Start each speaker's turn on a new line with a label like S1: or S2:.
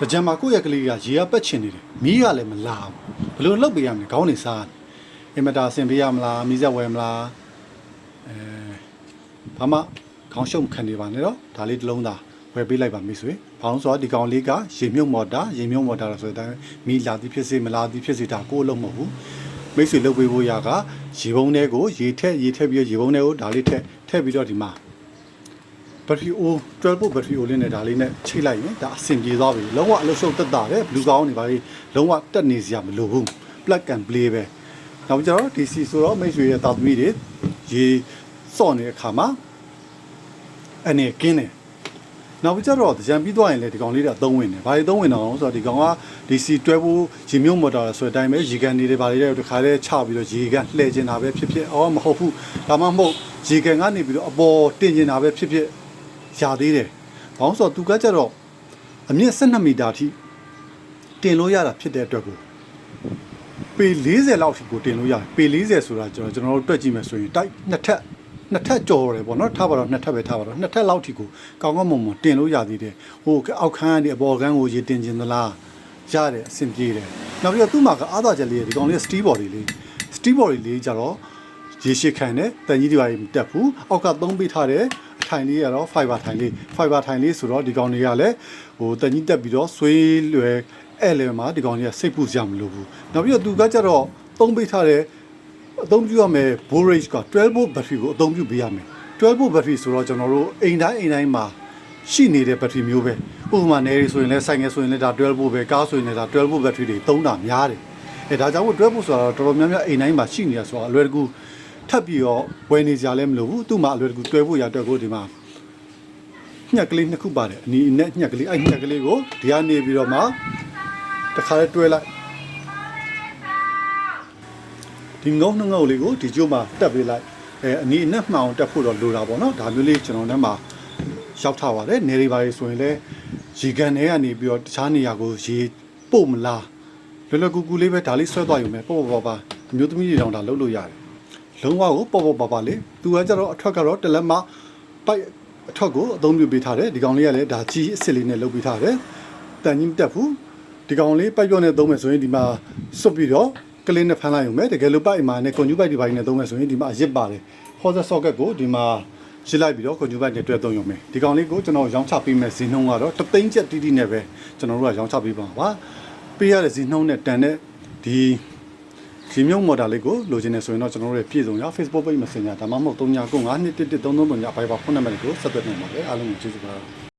S1: တကြံမှာကိုယ့်ရဲ့ကလေးကရေကပက်ချင်နေတယ်မီးကလည်းမလာဘူးဘယ်လိုလုပ်ပေးရမလဲခေါင်းနေစားအင်မတာဆင်ပေးရမလားမီးစက်ဝယ်မလားဘာမှခေါင်းရှုံခံနေပါနဲ့တော့ဒါလေးတစ်လုံးသားဝယ်ပေးလိုက်ပါမိတ်ဆွေဘာလို့ဆိုတော့ဒီကောင်လေးကရေမြုပ်မော်တာဆိုတဲ့အတိုင်းမီးလာသည်ဖြစ်စေမလာသည်ဖြစ်စေဒါကိုယ်လုံးမဟုတ်ဘူးမိတ်ဆွေလုပ်ပေးဖို့ရကရေပုံးထဲကိုရေထက်ပြီးရေပုံးထဲကိုဒါလေးထည့်ပြီးတော့ဒီမှာဘက်ထရီအိုး12 volt ဘက်ထရီအိုးလေးနဲ့ဒါလေးနဲ့ချိတ်လိုက်ရင်ဒါအဆင်ပြေသွားပြီလုံးဝအလုပ်ရှုပ်တက်တာတယ်ဘလူးကောင်းနေပါလေလုံးဝတက်နေစရာမလိုဘူး plug and play ပဲနောက်ကြတော့ DC ဆိုတော့မိတ်ဆွေရဲ့တာသမီတွေရေစော့နေတဲ့အခါမှာအနေကင်းတယ်နောက်ကြတော့ကြံပြီးသွားရင်လေဒီကောင်လေးတွေအသုံးဝင်တယ်ဘာတွေသုံးဝင်တော့ဆိုတော့ဒီကောင်က DC 12 volt ရေမြုပ်မော်တာဆိုတဲ့အတိုင်းပဲရေကန်နေတယ်ဘာတွေလဲတခါလဲချပြီးတော့ရေကန်လှည့်ကျင်တာပဲဖြစ်မဟုတ်ဘူးဒါမှမဟုတ်ရေကန်ကနေပြီးတော့အပေါ်တင်ကျင်တာပဲဖြစ်ရသေးတယ်။ဘာလို့ဆိုတော့သူကကြတော့အမြင့်12မီတာထိတင်လို့ရတာဖြစ်တဲ့အတွက်ကိုပေ40လောက်ထိကိုတင်လို့ရတယ်။ပေ40ဆိုတာကျွန်တော်တို့တွက်ကြည့်မယ်ဆိုရင်တိုက်နှစ်ထပ်ကြော်တယ်ပေါ့နော်။ထားပါတော့နှစ်ထပ်ပဲထားပါတော့နှစ်ထပ်လောက်ထိကိုကောင်းကောင်းမွန်မွန်တင်လို့ရသေးတယ်။ဟိုအောက်ခန်းကနေအပေါ်ခန်းကိုရေတင်ခြင်းသလားရတယ်အဆင်ပြေတယ်။နောက်ပြီးတော့သူ့မှာကအားသာချက်လေးဒီကောင်လေး steel body လေးကြတော့ရေရှိခံတယ်တန်ကြီးတွေပါမတက်ဘူး။အောက်ကသုံးပေးထားတယ်ထိုင်လေးရတော့ fiber ထိုင်လေးဆိုတော့ဒီကောင်တွေကလည်းဟိုတန်ကြီးတက်ပြီးတော့ဆွေးလွယ်အဲ့လေမှာဒီကောင်တွေကစိတ်ပူစရာမလိုဘူးနောက်ပြီးတော့သူကကြတော့သုံးပေးထားတဲ့အသုံးပြုရမယ် voltage က12 volt battery ကိုအသုံးပြုပေးရမယ်12 volt battery ဆိုတော့ကျွန်တော်တို့အိမ်တိုင်းမှာရှိနေတဲ့ battery မျိုးပဲဥပမာနေရီဆိုရင်လည်းဆိုင်ငယ်ဆိုရင်လည်းဒါ12 volt ပဲကားဆိုရင်လည်းဒါ12 volt battery တွေသုံးတာများတယ်အဲဒါကြောင့်12 volt ဆိုတော့တော်တော်များများအိမ်တိုင်းမှာရှိနေရဆိုတော့အလွယ်တကူထပ်ပြီးတော့ဝယ်နေကြလည်းမလိုဘူးသူ့မှာအလွယ်တကူတွဲဖို့ရတဲ့ကိုဒီမှာညက်ကလေးနှစ်ခုပါတယ်အနီးနဲ့ညက်ကလေးအဲ့ညက်ကလေးကိုဒီကနေပြီးတော့မှတခါလေးတွဲလိုက်ဒီငုံလေးကိုဒီကျိုးမှာတက်ပေးလိုက်အနီးနဲ့မှောင်တက်ဖို့တော့လိုတာပေါ့နော်ဒါမျိုးလေးကျွန်တော်နဲ့မှာရောက်ထားပါတယ်နေရီပါလေးဆိုရင်လည်းရေကန်ထဲကနေပြီးတော့တခြားနေရာကိုရေပို့မလားလွယ်ကူကူလေးပဲဒါလေးဆွဲသွားယူမယ်ပေါ့ပါအမျိုးသမီးတွေတောင်ဒါလုပ်လို့ရတယ်လုံးဝကိုပေါ့ပါလေးသူကကြတော့အထွက်ကတော့တလက်မပိုက်အထွက်ကိုအသုံးပြုပေးထားတယ်ဒီကောင်လေးကလည်းဒါကြီးအစ်စ်လေးနဲ့လုပ်ပေးထားတယ်တန်ကြီးမတက်ဘူးဒီကောင်လေးပိုက်ပြောနဲ့သုံးမယ်ဆိုရင်ဒီမှာစွတ်ပြီးတော့ကလေးနဲ့ဖမ်းလိုက်ရုံပဲတကယ်လို့ပိုက်အမာနဲ့ကွန်ဂျူပိုက်ဒီဘိုင်းနဲ့သုံးမယ်ဆိုရင်ဒီမှာရစ်ပါတယ် hot socket ကိုဒီမှာရစ်လိုက်ပြီးတော့ကွန်ဂျူပိုက်နဲ့တွဲသုံးရုံပဲဒီကောင်လေးကိုကျွန်တော်ရောင်းချပေးမယ်ဈေးနှုန်းကတော့3သိန်းကျပ်တီးနဲ့ပဲကျွန်တော်တို့ကရောင်းချပေးပါပါပေးရတဲ့ဈေးနှုန်းနဲ့တန်တဲ့ဒီရေမြုပ်မော်တာလေးကိုလိုချင်နေဆိုရင်တော့ကျွန်တော်တို့ရဲ့ပြည်စုံရ Facebook page Messenger ဒါမှမဟုတ်3995211333ည Viber ဖုန်းနံပါတ်ကိုဆက်သွယ်နိုင်ပါတယ်အားလုံးကိုကျေးဇူးပါ